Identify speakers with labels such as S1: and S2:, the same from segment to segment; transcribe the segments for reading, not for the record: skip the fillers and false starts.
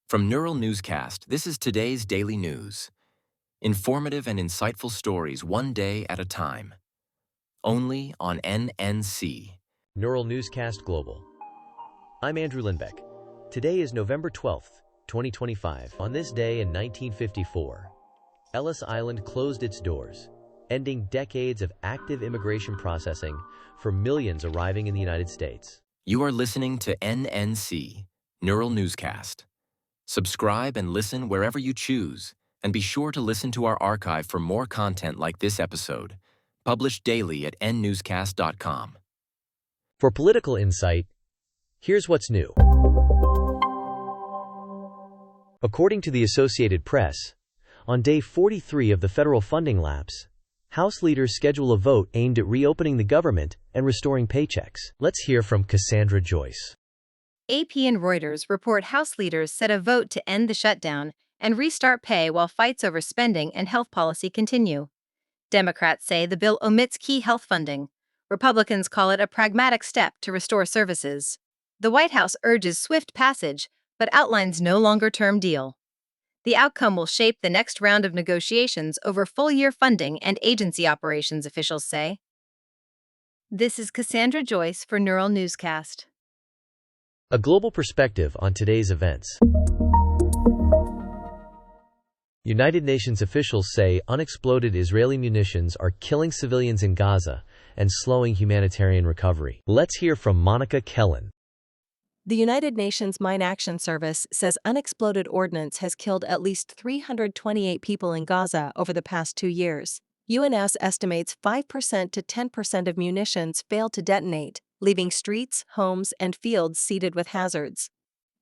S1: From Neural Newscast, this is today's daily news. Informative and insightful stories one day at a time. Only on NNC.
S2: Neural Newscast Global. I'm Andrew Lindbeck. Today is November 12th, 2025. On this day in 1954, Ellis Island closed its doors, ending decades of active immigration processing for millions arriving in the United States.
S1: You are listening to NNC, Neural Newscast. Subscribe and listen wherever you choose, and be sure to listen to our archive for more content like this episode, published daily at nnewscast.com.
S2: For political insight, here's what's new. According to the Associated Press, on day 43 of the federal funding lapse, House leaders schedule a vote aimed at reopening the government and restoring paychecks. Let's hear from Cassandra Joyce.
S3: AP and Reuters report House leaders set a vote to end the shutdown and restart pay while fights over spending and health policy continue. Democrats say the bill omits key health funding. Republicans call it a pragmatic step to restore services. The White House urges swift passage, but outlines no longer-term deal. The outcome will shape the next round of negotiations over full-year funding and agency operations, officials say. This is Cassandra Joyce for Neural Newscast.
S2: A global perspective on today's events. United Nations officials say unexploded Israeli munitions are killing civilians in Gaza and slowing humanitarian recovery. Let's hear from Monica Kellen.
S4: The United Nations Mine Action Service says unexploded ordnance has killed at least 328 people in Gaza over the past 2 years. UNS estimates 5% to 10% of munitions fail to detonate, leaving streets, homes, and fields seeded with hazards.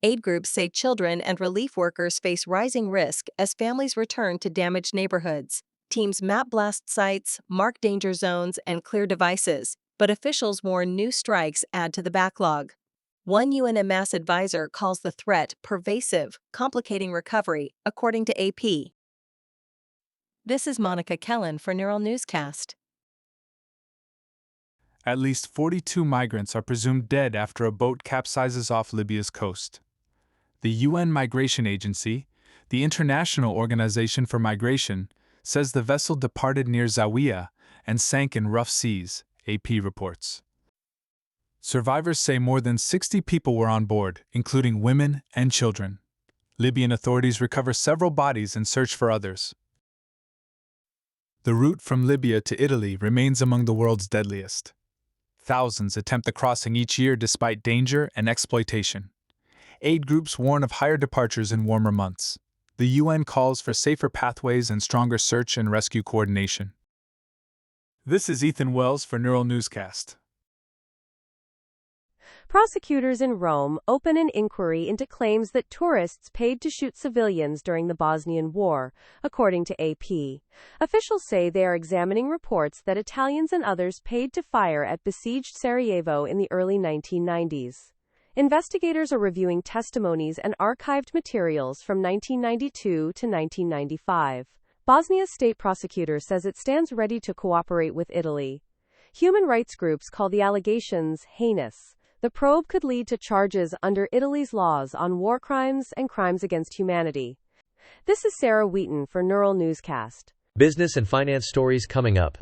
S4: Aid groups say children and relief workers face rising risk as families return to damaged neighborhoods. Teams map blast sites, mark danger zones, and clear devices, but officials warn new strikes add to the backlog. One UNMS advisor calls the threat pervasive, complicating recovery, according to AP. This is Monica Kellen for Neural Newscast.
S5: At least 42 migrants are presumed dead after a boat capsizes off Libya's coast. The UN Migration Agency, the International Organization for Migration, says the vessel departed near Zawiya and sank in rough seas, AP reports. Survivors say more than 60 people were on board, including women and children. Libyan authorities recover several bodies and search for others. The route from Libya to Italy remains among the world's deadliest. Thousands attempt the crossing each year despite danger and exploitation. Aid groups warn of higher departures in warmer months. The UN calls for safer pathways and stronger search and rescue coordination. This is Ethan Wells for Neural Newscast.
S6: Prosecutors in Rome open an inquiry into claims that tourists paid to shoot civilians during the Bosnian War, according to AP. Officials say they are examining reports that Italians and others paid to fire at besieged Sarajevo in the early 1990s. Investigators are reviewing testimonies and archived materials from 1992 to 1995. Bosnia's state prosecutor says it stands ready to cooperate with Italy. Human rights groups call the allegations heinous. The probe could lead to charges under Italy's laws on war crimes and crimes against humanity. This is Sarah Wheaton for Neural Newscast.
S2: Business and finance stories coming up.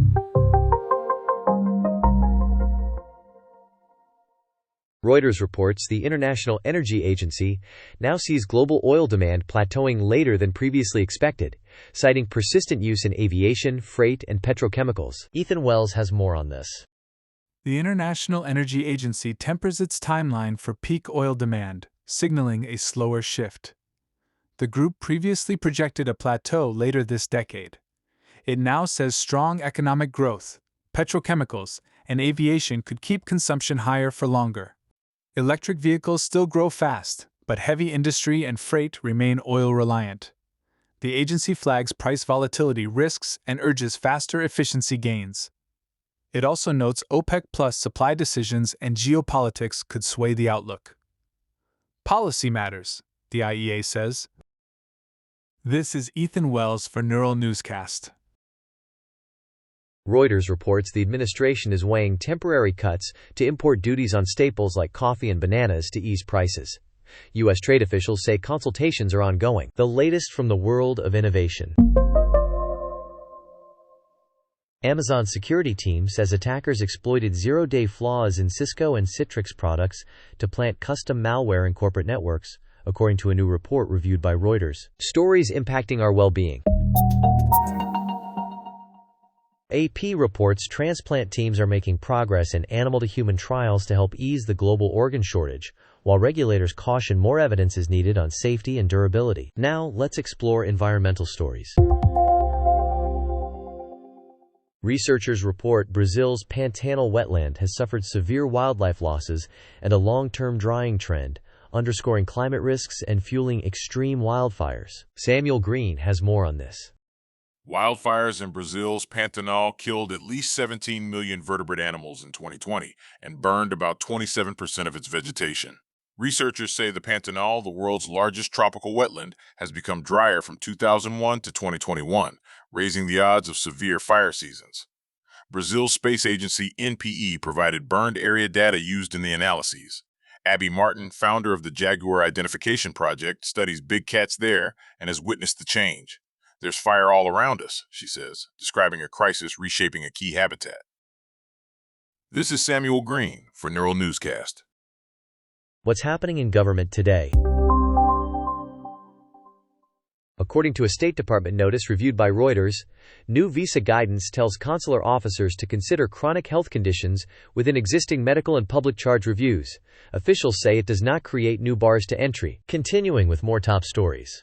S2: Reuters reports the International Energy Agency now sees global oil demand plateauing later than previously expected, citing persistent use in aviation, freight, and petrochemicals. Ethan Wells has more on this.
S5: The International Energy Agency tempers its timeline for peak oil demand, signaling a slower shift. The group previously projected a plateau later this decade. It now says strong economic growth, petrochemicals, and aviation could keep consumption higher for longer. Electric vehicles still grow fast, but heavy industry and freight remain oil-reliant. The agency flags price volatility risks and urges faster efficiency gains. It also notes OPEC Plus supply decisions and geopolitics could sway the outlook. Policy matters, the IEA says. This is Ethan Wells for Neural Newscast.
S2: Reuters reports the administration is weighing temporary cuts to import duties on staples like coffee and bananas to ease prices. U.S. trade officials say consultations are ongoing. The latest from the world of innovation. Amazon's security team says attackers exploited zero-day flaws in Cisco and Citrix products to plant custom malware in corporate networks, according to a new report reviewed by Reuters. Stories impacting our well-being. AP reports transplant teams are making progress in animal-to-human trials to help ease the global organ shortage, while regulators caution more evidence is needed on safety and durability. Now, let's explore environmental stories. Researchers report Brazil's Pantanal wetland has suffered severe wildlife losses and a long-term drying trend, underscoring climate risks and fueling extreme wildfires. Samuel Green has more on this.
S7: Wildfires in Brazil's Pantanal killed at least 17 million vertebrate animals in 2020 and burned about 27% of its vegetation. Researchers say the Pantanal, the world's largest tropical wetland, has become drier from 2001 to 2021, raising the odds of severe fire seasons. Brazil's space agency NPE provided burned area data used in the analyses. Abby Martin, founder of the Jaguar Identification Project, studies big cats there and has witnessed the change. "There's fire all around us," she says, describing a crisis reshaping a key habitat. This is Samuel Green for Neural Newscast.
S2: What's happening in government today? According to a State Department notice reviewed by Reuters, new visa guidance tells consular officers to consider chronic health conditions within existing medical and public charge reviews. Officials say it does not create new bars to entry. Continuing with more top stories.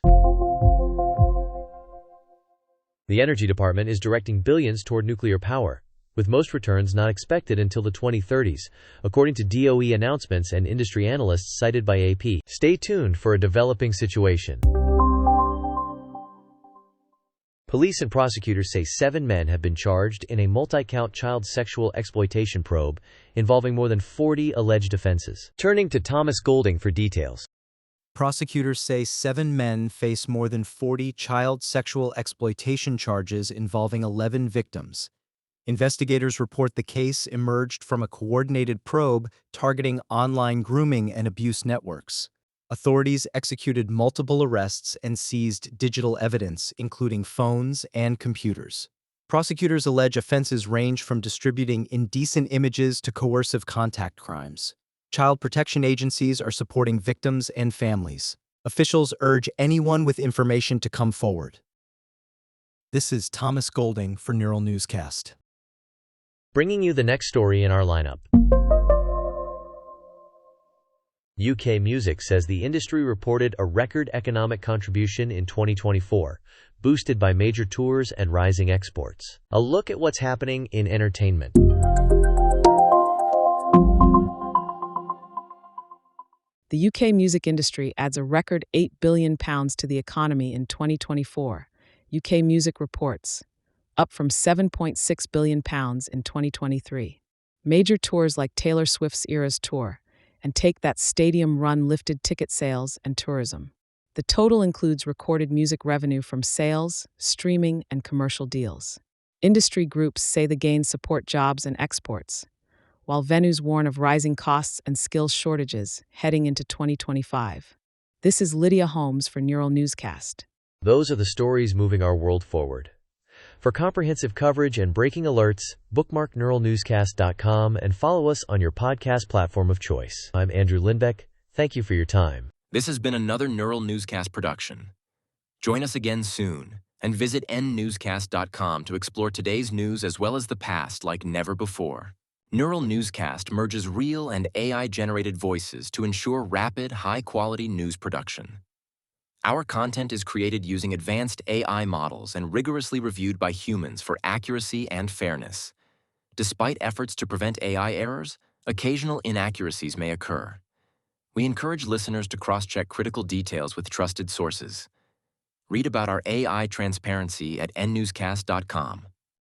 S2: The Energy Department is directing billions toward nuclear power, with most returns not expected until the 2030s, according to DOE announcements and industry analysts cited by AP. Stay tuned for a developing situation. Police and prosecutors say 7 men have been charged in a multi-count child sexual exploitation probe involving more than 40 alleged offenses. Turning to Thomas Golding for details.
S8: Prosecutors say 7 men face more than 40 child sexual exploitation charges involving 11 victims. Investigators report the case emerged from a coordinated probe targeting online grooming and abuse networks. Authorities executed multiple arrests and seized digital evidence, including phones and computers. Prosecutors allege offenses range from distributing indecent images to coercive contact crimes. Child protection agencies are supporting victims and families. Officials urge anyone with information to come forward. This is Thomas Golding for Neural Newscast.
S2: Bringing you the next story in our lineup. UK Music says the industry reported a record economic contribution in 2024, boosted by major tours and rising exports. A look at what's happening in entertainment.
S9: The UK music industry adds a record £8 billion to the economy in 2024, UK Music reports, up from £7.6 billion in 2023. Major tours like Taylor Swift's Eras Tour and Take That Stadium Run lifted ticket sales and tourism. The total includes recorded music revenue from sales, streaming, and commercial deals. Industry groups say the gains support jobs and exports, while venues warn of rising costs and skills shortages heading into 2025. This is Lydia Holmes for Neural Newscast.
S2: Those are the stories moving our world forward. For comprehensive coverage and breaking alerts, bookmark neuralnewscast.com and follow us on your podcast platform of choice. I'm Andrew Lindbeck. Thank you for your time.
S1: This has been another Neural Newscast production. Join us again soon and visit nnewscast.com to explore today's news as well as the past like never before. Neural Newscast merges real and AI-generated voices to ensure rapid, high-quality news production. Our content is created using advanced AI models and rigorously reviewed by humans for accuracy and fairness. Despite efforts to prevent AI errors, occasional inaccuracies may occur. We encourage listeners to cross-check critical details with trusted sources. Read about our AI transparency at nnewscast.com.